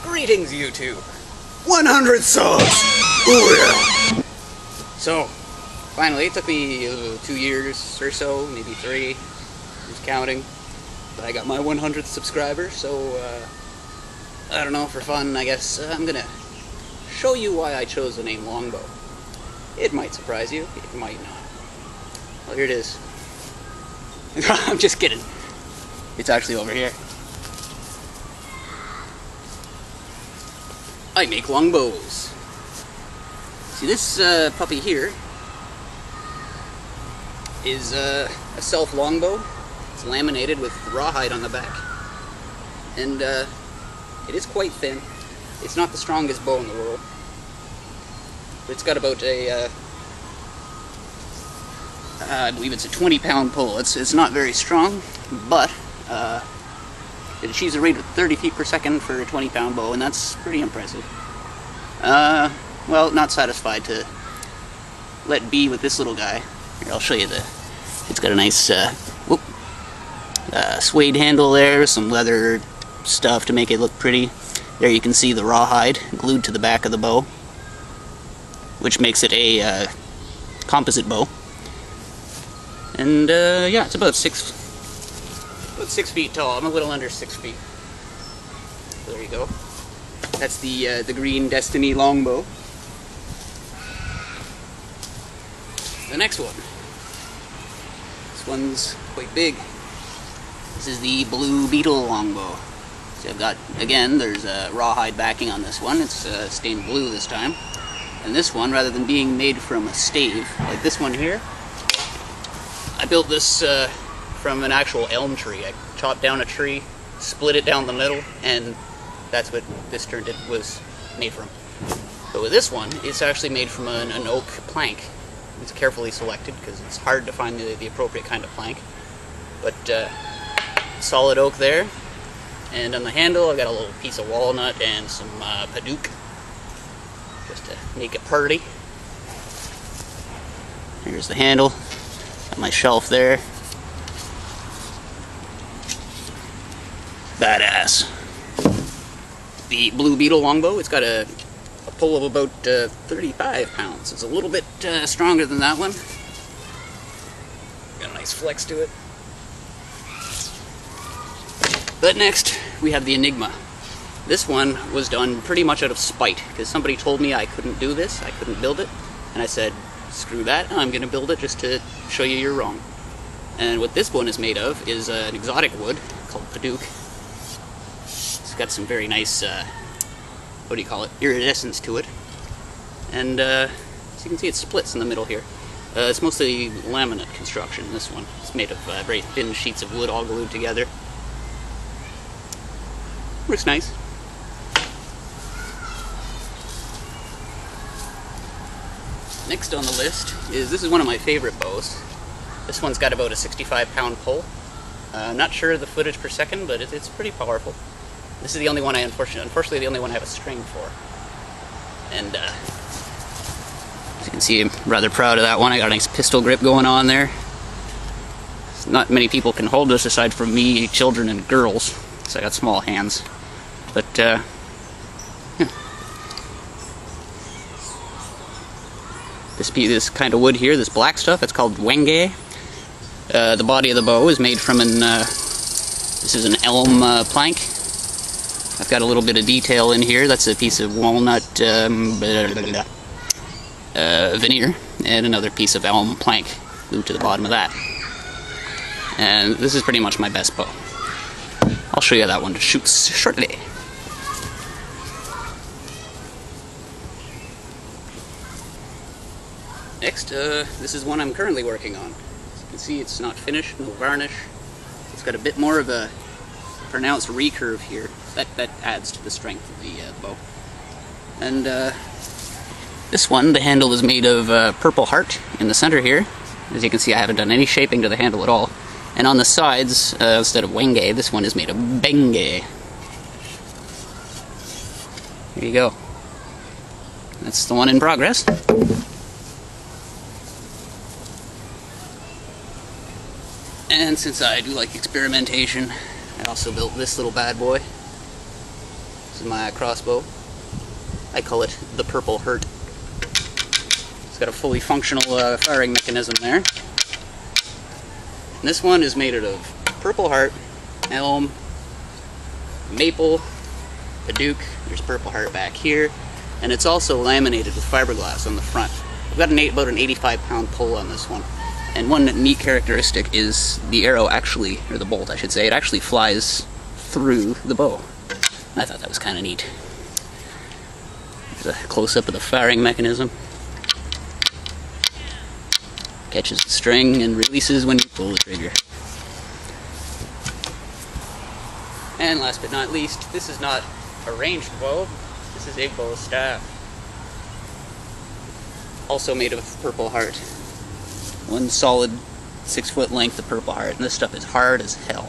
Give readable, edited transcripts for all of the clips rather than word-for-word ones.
Greetings, YouTube! 100 subs! Ooh yeah! So, finally, it took me 2 years or so, maybe 3, who's counting, but I got my 100th subscriber, so, I don't know, for fun, I guess, I'm gonna show you why I chose the name Longbow. It might surprise you, it might not. Well, here it is. I'm just kidding. It's actually over here. I make longbows. See, this puppy here is a self longbow. It's laminated with rawhide on the back, and it is quite thin. It's not the strongest bow in the world. It's got about a I believe it's a 20-pound pull. It's not very strong, but it achieves a rate of 30 feet per second for a 20-pound bow, and that's pretty impressive. Well, not satisfied to let be with this little guy. Here, I'll show you it's got a nice suede handle there, some leather stuff to make it look pretty. There you can see the rawhide glued to the back of the bow, which makes it a composite bow. And yeah, it's about 6 feet tall. I'm a little under 6 feet. So there you go. That's the green Destiny longbow. The next one. This one's quite big. This is the blue Beetle longbow. So I've got, again, there's a rawhide backing on this one. It's stained blue this time. And this one, rather than being made from a stave, like this one here, I built this from an actual elm tree. I chopped down a tree, split it down the middle, and that's what this was made from. But with this one, it's actually made from an oak plank. It's carefully selected because it's hard to find the appropriate kind of plank. But solid oak there. And on the handle, I've got a little piece of walnut and some paduk, just to make it pretty. Here's the handle. Got my shelf there. Badass. The blue Beetle longbow, it's got a pull of about 35 pounds. It's a little bit stronger than that one. Got a nice flex to it. But next, we have the Enigma. This one was done pretty much out of spite, because somebody told me I couldn't do this, I couldn't build it, and I said, screw that, I'm going to build it just to show you you're wrong. And what this one is made of is an exotic wood called paduk. It's got some very nice, what do you call it, iridescence to it. And as you can see, it splits in the middle here. It's mostly laminate construction, this one. It's made of very thin sheets of wood all glued together. Looks nice. Next on the list this is one of my favorite bows. This one's got about a 65-pound pull. I'm not sure of the footage per second, but it's pretty powerful. This is the only one unfortunately the only one I have a string for. And as you can see, I'm rather proud of that one. I got a nice pistol grip going on there. Not many people can hold this aside from me, children, and girls. So I got small hands. But yeah. This kind of wood here, this black stuff, it's called wenge. The body of the bow is made from this is an elm plank. I've got a little bit of detail in here. That's a piece of walnut veneer, and another piece of elm plank glued to the bottom of that. And this is pretty much my best bow. I'll show you that one to shoot shortly. Next, this is one I'm currently working on. As you can see, it's not finished, no varnish. It's got a bit more of a pronounced recurve here. That adds to the strength of the bow. And this one, the handle is made of purple heart in the center here. As you can see, I haven't done any shaping to the handle at all. And on the sides, instead of wenge, this one is made of benge. Here you go. That's the one in progress. And since I do like experimentation, I also built this little bad boy. This is my crossbow. I call it the Purple Heart. It's got a fully functional firing mechanism there. And this one is made out of purple heart, elm, maple, Paduke. There's purple heart back here, and it's also laminated with fiberglass on the front. I've got about an 85-pound pull on this one. And one neat characteristic is the arrow actually, or the bolt I should say, it actually flies through the bow. I thought that was kind of neat. There's a close-up of the firing mechanism. Catches the string and releases when you pull the trigger. And last but not least, this is not a ranged bow, this is a bow staff. Also made of purple heart. One solid 6-foot length of purple heart, and this stuff is hard as hell.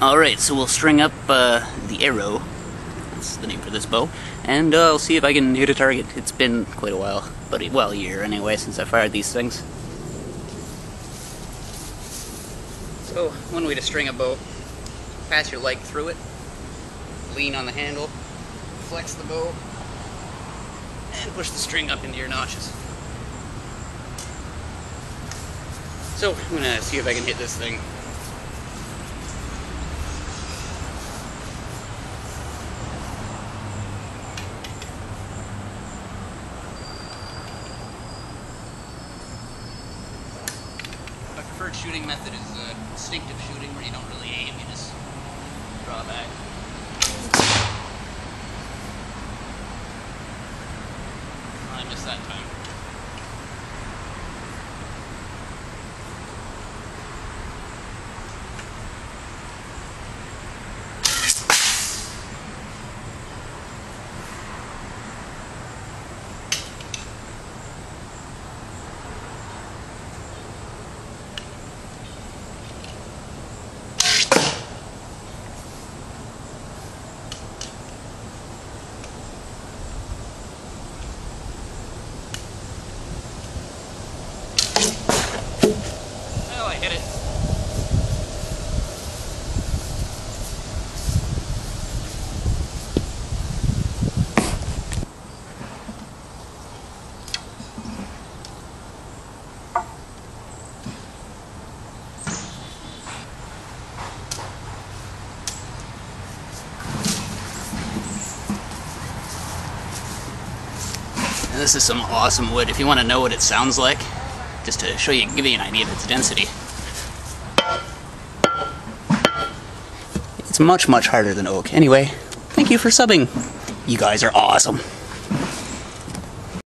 Alright, so we'll string up the arrow, that's the name for this bow, and I'll see if I can hit a target. It's been quite a while, but well, a year anyway, since I fired these things. So, one way to string a bow, pass your leg through it, lean on the handle, flex the bow, and push the string up into your notches. So, I'm gonna see if I can hit this thing. My preferred shooting method is instinctive shooting, where you don't really aim, you just draw back. I missed that time. Oh, I hit it. And this is some awesome wood. If you want to know what it sounds like, just to show you, give you an idea of its density. It's much, much harder than oak. Anyway, thank you for subbing. You guys are awesome.